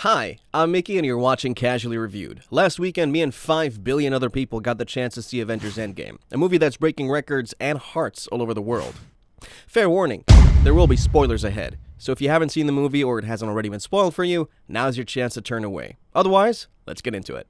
Hi, I'm Mickey and you're watching Casually Reviewed. Last weekend, me and 5 billion other people got the chance to see Avengers Endgame, a movie that's breaking records and hearts all over the world. Fair warning, there will be spoilers ahead, so if you haven't seen the movie or it hasn't already been spoiled for you, now's your chance to turn away. Otherwise, let's get into it.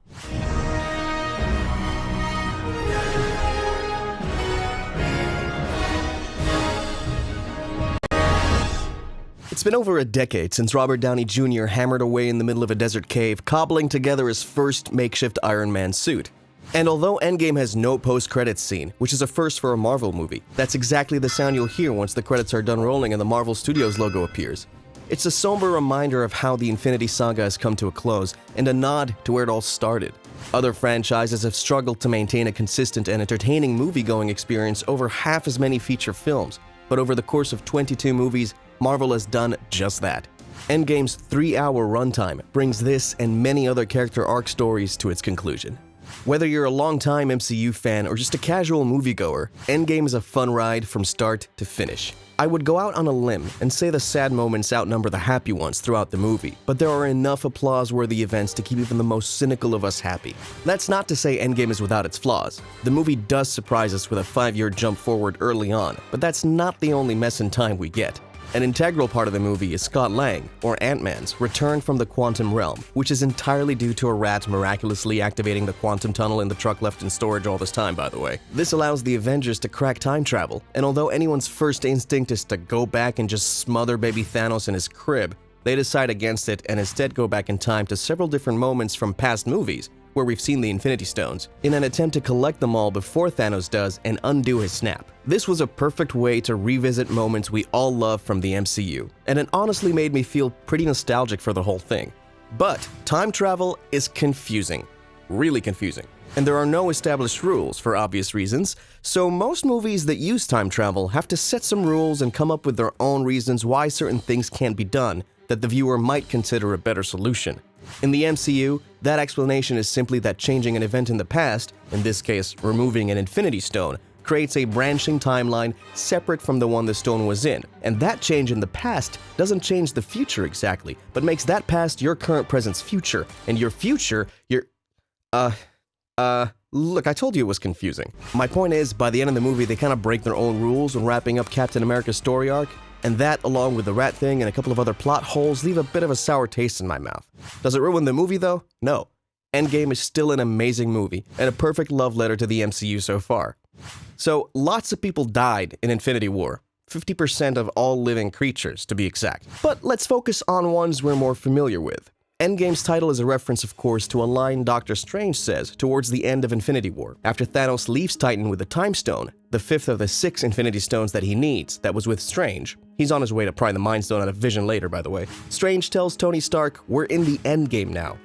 It's been over a decade since Robert Downey Jr. hammered away in the middle of a desert cave, cobbling together his first makeshift Iron Man suit. And although Endgame has no post-credits scene, which is a first for a Marvel movie, that's exactly the sound you'll hear once the credits are done rolling and the Marvel Studios logo appears. It's a somber reminder of how the Infinity Saga has come to a close, and a nod to where it all started. Other franchises have struggled to maintain a consistent and entertaining movie-going experience over half as many feature films, but over the course of 22 movies, Marvel has done just that. Endgame's 3-hour runtime brings this and many other character arc stories to its conclusion. Whether you're a longtime MCU fan or just a casual moviegoer, Endgame is a fun ride from start to finish. I would go out on a limb and say the sad moments outnumber the happy ones throughout the movie, but there are enough applause-worthy events to keep even the most cynical of us happy. That's not to say Endgame is without its flaws. The movie does surprise us with a 5-year jump forward early on, but that's not the only mess in time we get. An integral part of the movie is Scott Lang, or Ant-Man's, return from the quantum realm, which is entirely due to a rat miraculously activating the quantum tunnel in the truck left in storage all this time, by the way. This allows the Avengers to crack time travel, and although anyone's first instinct is to go back and just smother baby Thanos in his crib, they decide against it and instead go back in time to several different moments from past movies, where we've seen the Infinity Stones, in an attempt to collect them all before Thanos does and undo his snap. This was a perfect way to revisit moments we all love from the MCU, and it honestly made me feel pretty nostalgic for the whole thing. But time travel is confusing. Really confusing. And there are no established rules for obvious reasons, so most movies that use time travel have to set some rules and come up with their own reasons why certain things can't be done that the viewer might consider a better solution. In the MCU, that explanation is simply that changing an event in the past, in this case removing an Infinity Stone, creates a branching timeline separate from the one the stone was in, and that change in the past doesn't change the future exactly, but makes that past your current present's future, and your future your... Look, I told you it was confusing. My point is, by the end of the movie, they kind of break their own rules when wrapping up Captain America's story arc, and that, along with the rat thing and a couple of other plot holes, leave a bit of a sour taste in my mouth. Does it ruin the movie, though? No. Endgame is still an amazing movie, and a perfect love letter to the MCU so far. So, lots of people died in Infinity War. 50% of all living creatures, to be exact. But let's focus on ones we're more familiar with. Endgame's title is a reference, of course, to a line Doctor Strange says towards the end of Infinity War, after Thanos leaves Titan with the Time Stone, the 5th of the 6 Infinity Stones that he needs, that was with Strange. He's on his way to pry the Mind Stone out of Vision later, by the way. Strange tells Tony Stark, "We're in the Endgame now."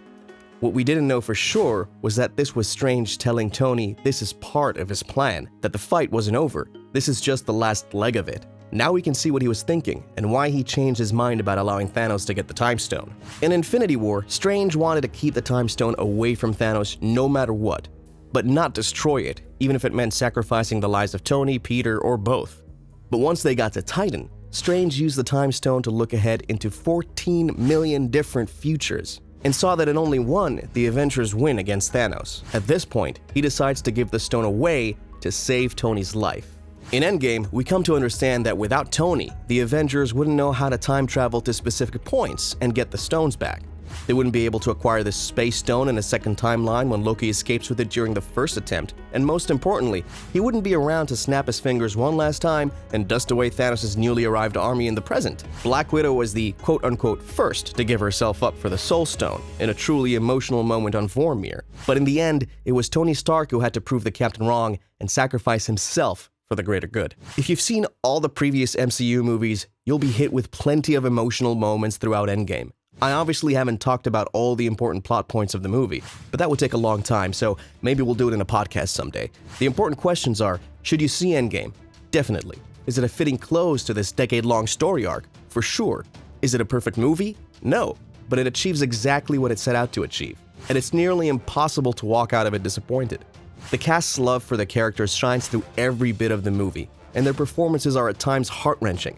What we didn't know for sure was that this was Strange telling Tony this is part of his plan, that the fight wasn't over. This is just the last leg of it. Now we can see what he was thinking, and why he changed his mind about allowing Thanos to get the Time Stone. In Infinity War, Strange wanted to keep the Time Stone away from Thanos no matter what, but not destroy it, even if it meant sacrificing the lives of Tony, Peter, or both. But once they got to Titan, Strange used the Time Stone to look ahead into 14 million different futures, and saw that in only one, the Avengers win against Thanos. At this point, he decides to give the stone away to save Tony's life. In Endgame, we come to understand that without Tony, the Avengers wouldn't know how to time travel to specific points and get the stones back. They wouldn't be able to acquire the Space Stone in a second timeline when Loki escapes with it during the first attempt, and most importantly, he wouldn't be around to snap his fingers one last time and dust away Thanos' newly arrived army in the present. Black Widow was the quote-unquote first to give herself up for the Soul Stone, in a truly emotional moment on Vormir. But in the end, it was Tony Stark who had to prove the Captain wrong and sacrifice himself for the greater good. If you've seen all the previous MCU movies, you'll be hit with plenty of emotional moments throughout Endgame. I obviously haven't talked about all the important plot points of the movie, but that would take a long time, so maybe we'll do it in a podcast someday. The important questions are, should you see Endgame? Definitely. Is it a fitting close to this decade-long story arc? For sure. Is it a perfect movie? No, but it achieves exactly what it set out to achieve, and it's nearly impossible to walk out of it disappointed. The cast's love for the characters shines through every bit of the movie, and their performances are at times heart-wrenching.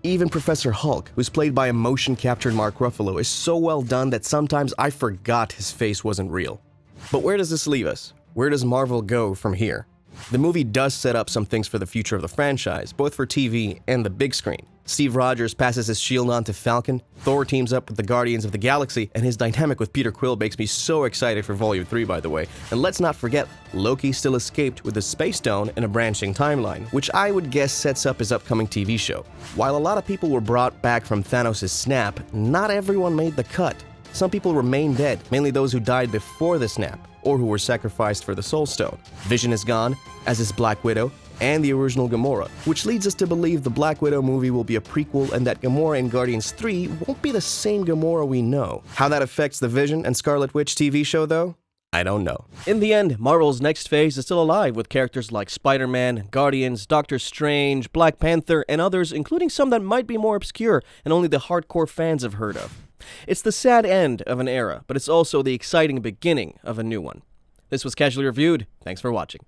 Even Professor Hulk, who's played by a motion-captured Mark Ruffalo, is so well done that sometimes I forgot his face wasn't real. But where does this leave us? Where does Marvel go from here? The movie does set up some things for the future of the franchise, both for TV and the big screen. Steve Rogers passes his shield on to Falcon, Thor teams up with the Guardians of the Galaxy, and his dynamic with Peter Quill makes me so excited for Volume 3, by the way. And let's not forget, Loki still escaped with the Space Stone in a branching timeline, which I would guess sets up his upcoming TV show. While a lot of people were brought back from Thanos' snap, not everyone made the cut. Some people remain dead, mainly those who died before the snap, or who were sacrificed for the Soul Stone. Vision is gone, as is Black Widow, and the original Gamora, which leads us to believe the Black Widow movie will be a prequel and that Gamora in Guardians 3 won't be the same Gamora we know. How that affects the Vision and Scarlet Witch TV show, though? I don't know. In the end, Marvel's next phase is still alive with characters like Spider-Man, Guardians, Doctor Strange, Black Panther, and others, including some that might be more obscure and only the hardcore fans have heard of. It's the sad end of an era, but it's also the exciting beginning of a new one. This was Casually Reviewed. Thanks for watching.